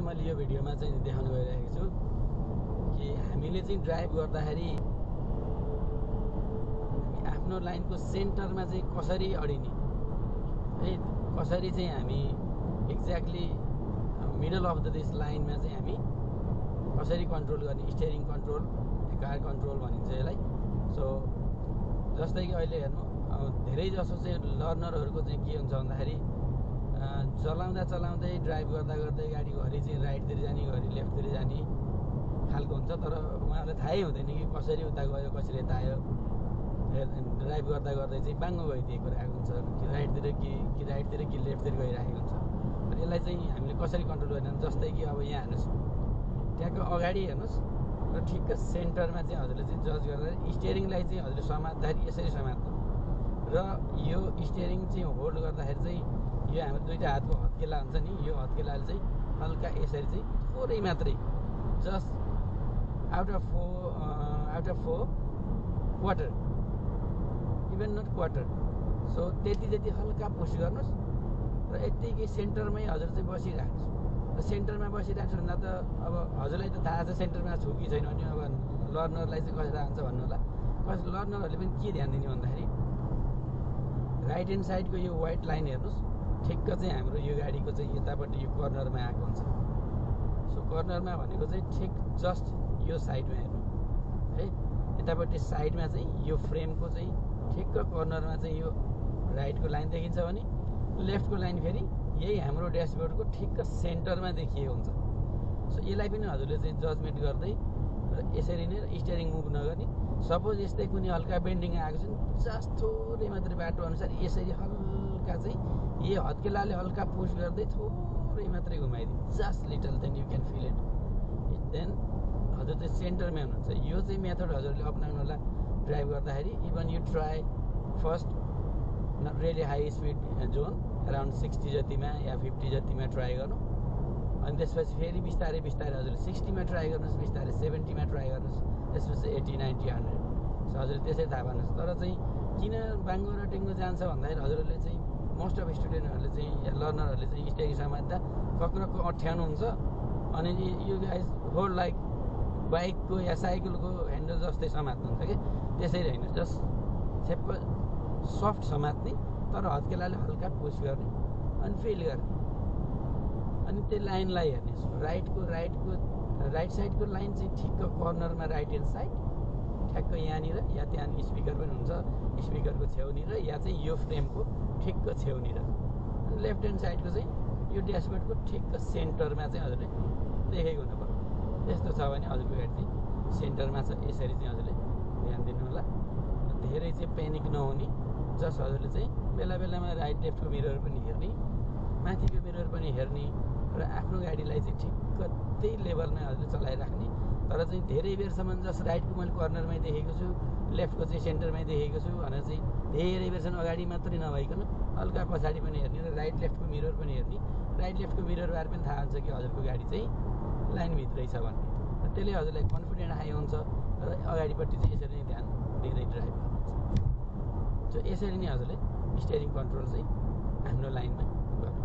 मैले यो भिडियोमा चाहिँ देखाउन गइरहेको छु कि हामीले चाहिँ ड्राइभ गर्दाखेरि आफ्नो लाइनको सेन्टरमा चाहिँ कसरी अडिने है, कसरी चाहिँ हामी एक्ज्याक्टली मिडल अफ दिस लाइनमा चाहिँ हामी कसरी कन्ट्रोल गर्ने, स्टियरिङ कन्ट्रोल, कार कन्ट्रोल भनिन्छ यसलाई। सो जस्तै कि अहिले हेर्नु धेरै जसो चाहिँ लर्नरहरूको चाहिँ के हुन्छ भन्दाखेरि चलाउँदै ड्राइभ गर्दै गाडी घरि चाहिँ राइटतिर जाने, घरि लेफ्टतिर जाने खालको हुन्छ। तर उहाँहरूलाई थाहै हुँदैन कि कसरी उता गयो, कसरी यता आयो। ड्राइभ गर्दै चाहिँ बाङ्गो गइदिएको रहेको हुन्छ, कि राइटतिर कि लेफ्टतिर गइरहेको हुन्छ। र यसलाई चाहिँ हामीले कसरी कन्ट्रोल गर्ने, जस्तै कि अब यहाँ हेर्नुहोस्, ट्याक्क अगाडि हेर्नुहोस् र ठिक्क सेन्टरमा चाहिँ हजुरले चाहिँ जज गर्दा स्टियरिङलाई चाहिँ हजुरले समात्दाखेरि यसरी समात्नु, र यो स्टियरिङ चाहिँ होल्ड गर्दाखेरि चाहिँ यो हाम्रो दुईवटा हातको हत्केला हुन्छ नि, यो हत्केलाले चाहिँ हल्का यसरी चाहिँ थोरै मात्रै, just out of four quarter, even not quarter. So त्यति हल्का पुस गर्नुहोस् र यत्तिकै सेन्टरमै हजुर चाहिँ बसिराख्नुहोस्। र सेन्टरमा बसिराख्छु भन्दा त अब हजुरलाई त थाहा छ सेन्टरमा छु कि छैन भने। अब लर्नरलाई चाहिँ कसरी हुन्छ भन्नु होला। लर्नरहरूले पनि के ध्यान दिने भन्दाखेरि राइट ह्यान्ड साइडको यो व्हाइट लाइन हेर्नुहोस्, ठिक्क चाहिँ हाम्रो यो गाडीको चाहिँ यतापट्टि यो कर्नरमा आएको हुन्छ। सो कर्नरमा भनेको चाहिँ ठिक जस्ट यो साइडमा हेर्नु है, यतापट्टि साइडमा चाहिँ यो फ्रेमको चाहिँ ठिक्क कर्नरमा चाहिँ यो राइटको लाइन देखिन्छ भने लेफ्टको लाइन फेरि यही हाम्रो ड्यासबोर्डको ठिक्क सेन्टरमा देखिएको हुन्छ। सो यसलाई पनि हजुरले चाहिँ जजमेन्ट गर्दै र यसरी नै स्टियरिङ मुभ नगर्ने। सपोज यस्तै कुनै हल्का बेन्डिङ आएको छ नि, जस्ट थोरै मात्रै बाटो अनुसार यसरी हल्का चाहिँ यो हत्केलाले हल्का पुस गर्दै थोरै मात्रै घुमाइदिनु, just little, then you can fill it. Then हजुर चाहिँ सेन्टरमै हुनुहुन्छ। यो चाहिँ मेथड हजुरले अप्नाउनु होला ड्राइभ गर्दाखेरि। Even you try first not really high speed zone around 60 जतिमा या 50 जतिमा ट्राई गर्नु, अनि त्यसपछि फेरि बिस्तारै हजुरले 60मा ट्राई गर्नुहोस्, बिस्तारै 70मा ट्राई गर्नुहोस्, त्यसपछि 80, 90, 100। सो हजुरले त्यसै थाहा पाउनुहोस्। तर चाहिँ किन बाङ्गो र टेङ्गो जान्छ भन्दाखेरि हजुरले चाहिँ मोस्ट अफ स्टुडेन्टहरूले चाहिँ या लर्नरहरूले चाहिँ स्टियरिङ समात्दा कक्रक्क अठ्याउनुहुन्छ, अनि यो गाइज होल्ड लाइक बाइकको या साइकलको ह्यान्डल जस्तै समात्नुहुन्छ कि त्यसरी होइन, जस्ट सेप्प सफ्ट समात्ने, तर हत्केलाले हल्का पुस गर्ने अनि फिल गर्ने। अनि त्यो लाइनलाई हेर्ने, राइट साइडको लाइन चाहिँ ठिक्क कर्नरमा राइट ह्यान्ड साइड ठ्याक्क यहाँनिर, या त्यहाँ स्पिकर पनि हुन्छ, स्पिकरको छेउनिर, या चाहिँ यो फ्रेमको ठिक्क छेउनिर। अनि लेफ्ट ह्यान्ड साइडको चाहिँ यो ड्यासबोर्डको ठिक्क सेन्टरमा चाहिँ हजुरले देखेको हुनु पर्यो। त्यस्तो छ भने हजुरको गाडी चाहिँ सेन्टरमा छ, यसरी चाहिँ हजुरले ध्यान दिनु होला। धेरै चाहिँ पेनिक नहुने, जस्ट हजुरले चाहिँ बेला बेलामा राइट लेफ्टको मिरर पनि हेर्ने, माथिको मिरर पनि हेर्ने, र आफ्नो गाडीलाई चाहिँ ठिक्क त्यही लेभलमा हजुरले चलाइराख्ने। तर चाहिँ धेरै बेरसम्म जस्ट राइटको मैले कर्नरमै देखेको छु, लेफ्टको चाहिँ सेन्टरमै देखेको छु भनेर चाहिँ धेरै बेरसम्म अगाडि मात्रै नभइकन हल्का पछाडि पनि हेर्ने र राइट लेफ्टको मिरर पनि हेर्ने। राइट लेफ्टको मिररबाट पनि थाहा हुन्छ कि हजुरको गाडी चाहिँ लाइनभित्रै छ भन्ने, र त्यसले हजुरलाई कन्फिडेन्ट हाई हुन्छ र अगाडिपट्टि चाहिँ यसरी नै ध्यान दिँदै ड्राइभ गर्नुहुन्छ। सो यसरी नै हजुरले स्टियरिङ कन्ट्रोल चाहिँ आफ्नो लाइनमा गर्नु।